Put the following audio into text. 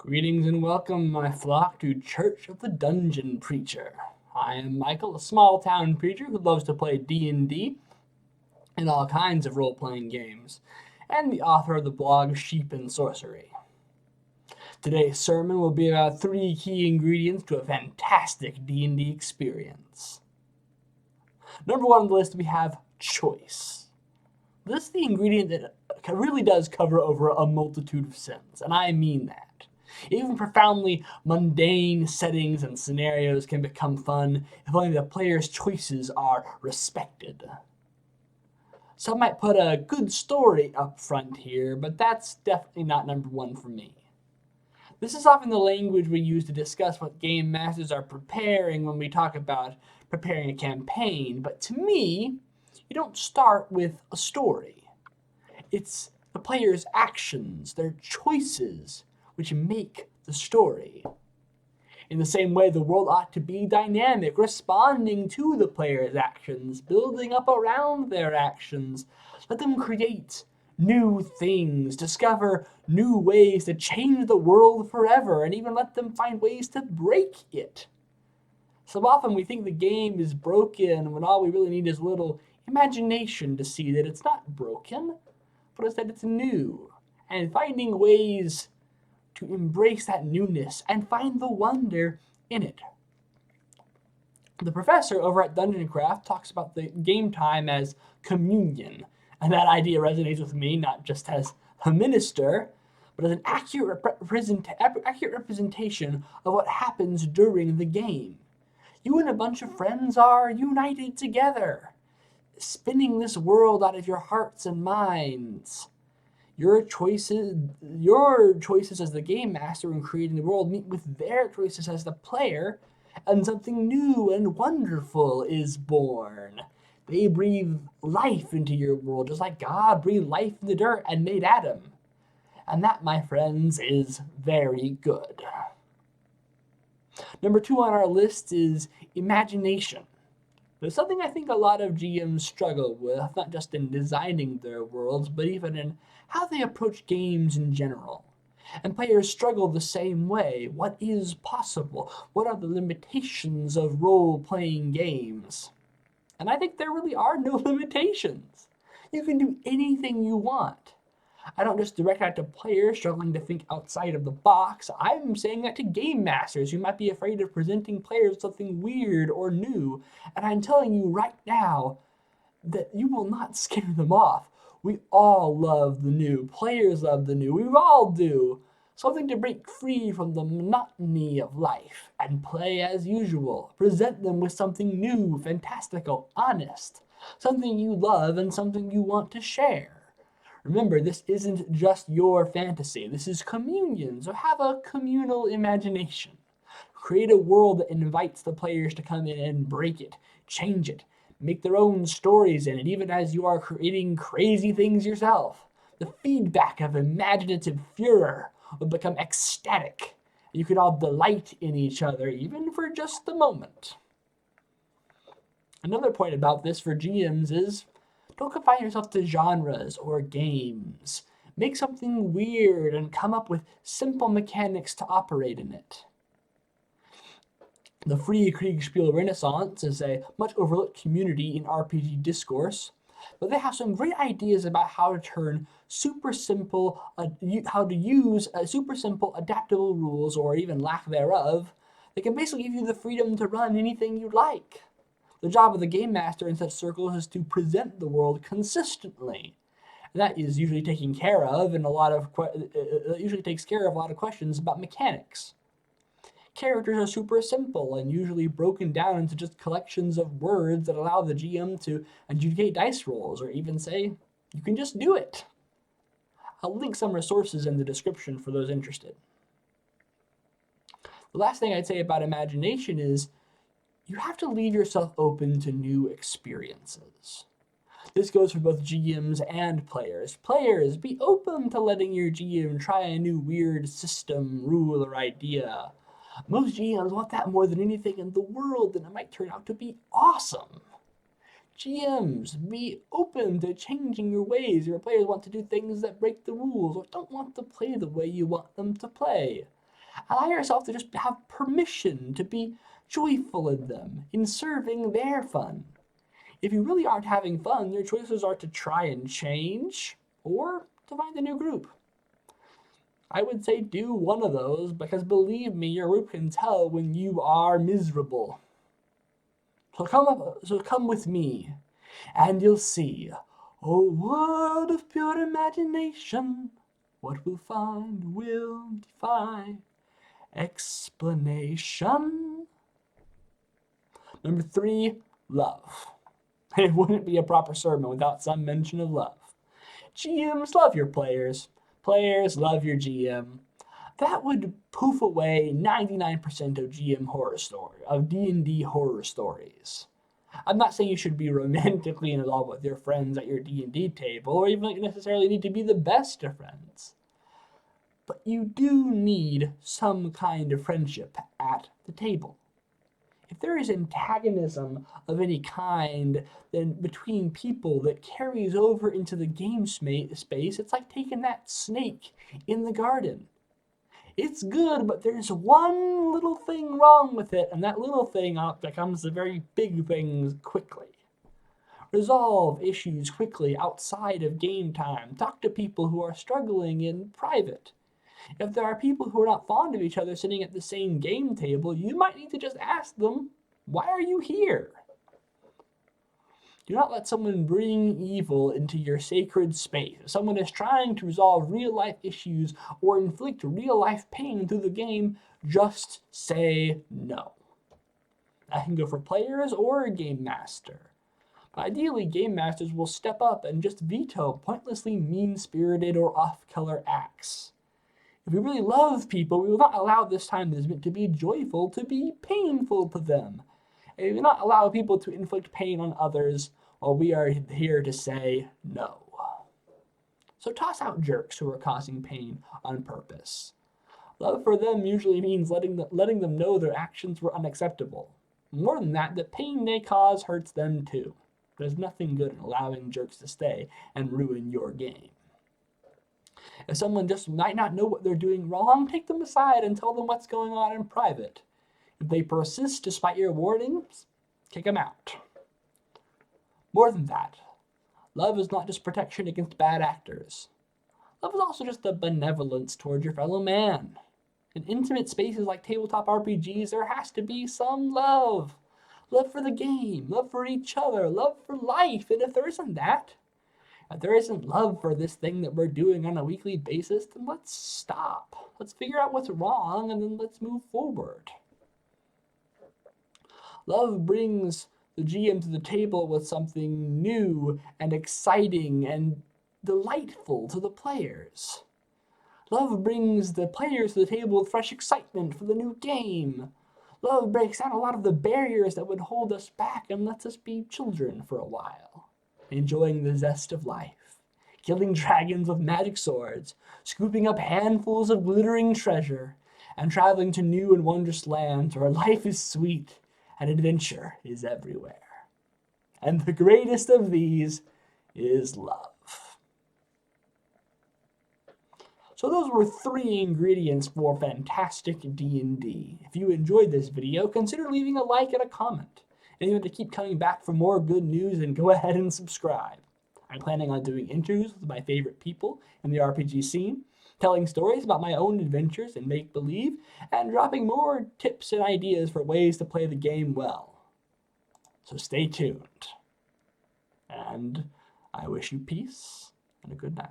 Greetings and welcome, my flock, to Church of the Dungeon Preacher. I am Michael, a small-town preacher who loves to play D&D and all kinds of role-playing games, and the author of the blog Sheep and Sorcery. Today's sermon will be about 3 key ingredients to a fantastic D&D experience. Number 1 on the list, we have choice. This is the ingredient that really does cover over a multitude of sins, and I mean that. Even profoundly mundane settings and scenarios can become fun if only the player's choices are respected. Some might put a good story up front here, but that's definitely not number 1 for me. This is often the language we use to discuss what game masters are preparing when we talk about preparing a campaign, but to me, you don't start with a story. It's the player's actions, their choices, which make the story. In the same way, the world ought to be dynamic, responding to the player's actions, building up around their actions. Let them create new things, discover new ways to change the world forever, and even let them find ways to break it. So often we think the game is broken when all we really need is a little imagination to see that it's not broken, but instead it's new, and finding ways to embrace that newness and find the wonder in it. The professor over at Dungeon Craft talks about the game time as communion, and that idea resonates with me not just as a minister, but as an accurate representation of what happens during the game. You and a bunch of friends are united together, spinning this world out of your hearts and minds. Your choices as the game master in creating the world meet with their choices as the player, and something new and wonderful is born. They breathe life into your world, just like God breathed life in the dirt and made Adam. And that, my friends, is very good. Number 2 on our list is imagination. There's something I think a lot of GMs struggle with, not just in designing their worlds, but even in how they approach games in general. And players struggle the same way. What is possible? What are the limitations of role-playing games? And I think there really are no limitations. You can do anything you want. I don't just direct that to players struggling to think outside of the box. I'm saying that to game masters who might be afraid of presenting players with something weird or new. And I'm telling you right now that you will not scare them off. We all love the new. Players love the new. We all do. Something to break free from the monotony of life and play as usual. Present them with something new, fantastical, honest. Something you love and something you want to share. Remember, this isn't just your fantasy. This is communion, so have a communal imagination. Create a world that invites the players to come in and break it, change it, make their own stories in it, even as you are creating crazy things yourself. The feedback of imaginative furor will become ecstatic. You can all delight in each other, even for just a moment. Another point about this for GMs is, don't confine yourself to genres or games. Make something weird and come up with simple mechanics to operate in it. The Free Kriegspiel Renaissance is a much overlooked community in RPG discourse, but they have some great ideas about how to turn how to use super simple adaptable rules, or even lack thereof, that can basically give you the freedom to run anything you'd like. The job of the game master in such circles is to present the world consistently. And that is usually taken care of, and usually takes care of a lot of questions about mechanics. Characters are super simple and usually broken down into just collections of words that allow the GM to adjudicate dice rolls, or even say, you can just do it. I'll link some resources in the description for those interested. The last thing I'd say about imagination is, you have to leave yourself open to new experiences. This goes for both GMs and players. Players, be open to letting your GM try a new weird system, rule, or idea. Most GMs want that more than anything in the world, and it might turn out to be awesome. GMs, be open to changing your ways. Your players want to do things that break the rules, or don't want to play the way you want them to play. Allow yourself to just have permission to be joyful in them, in serving their fun. If you really aren't having fun, your choices are to try and change or to find a new group. I would say do one of those, because believe me, your group can tell when you are miserable. So come with me, and you'll see. Oh, world of pure imagination, what we'll find will defy explanation. Number 3, love. It wouldn't be a proper sermon without some mention of love. GMs, love your players. Players, love your GM. That would poof away 99% of D&D horror stories. I'm not saying you should be romantically in love with your friends at your D&D table, or even necessarily need to be the best of friends. But you do need some kind of friendship at the table. If there is antagonism of any kind then between people that carries over into the game space, it's like taking that snake in the garden. It's good, but there's one little thing wrong with it, and that little thing becomes the very big things quickly. Resolve issues quickly outside of game time. Talk to people who are struggling in private. If there are people who are not fond of each other sitting at the same game table, you might need to just ask them, why are you here? Do not let someone bring evil into your sacred space. If someone is trying to resolve real-life issues or inflict real-life pain through the game, just say no. That can go for players or a game master. But ideally, game masters will step up and just veto pointlessly mean-spirited or off-color acts. If we really love people, we will not allow this time that is meant to be joyful to be painful to them. And we will not allow people to inflict pain on others, while we are here to say no. So toss out jerks who are causing pain on purpose. Love for them usually means letting them know their actions were unacceptable. More than that, the pain they cause hurts them too. There's nothing good in allowing jerks to stay and ruin your game. If someone just might not know what they're doing wrong, take them aside and tell them what's going on in private. If they persist despite your warnings, kick them out. More than that, love is not just protection against bad actors. Love is also just a benevolence toward your fellow man. In intimate spaces like tabletop RPGs, there has to be some love. Love for the game, love for each other, love for life. And if there isn't that, if there isn't love for this thing that we're doing on a weekly basis, then let's stop. Let's figure out what's wrong, and then let's move forward. Love brings the GM to the table with something new and exciting and delightful to the players. Love brings the players to the table with fresh excitement for the new game. Love breaks down a lot of the barriers that would hold us back and lets us be children for a while, enjoying the zest of life, killing dragons with magic swords, scooping up handfuls of glittering treasure, and traveling to new and wondrous lands where life is sweet and adventure is everywhere. And the greatest of these is love. So those were 3 ingredients for Fantastic D&D. If you enjoyed this video, consider leaving a like and a comment. And if you want to keep coming back for more good news, then go ahead and subscribe. I'm planning on doing interviews with my favorite people in the RPG scene, telling stories about my own adventures in make-believe, and dropping more tips and ideas for ways to play the game well. So stay tuned. And I wish you peace and a good night.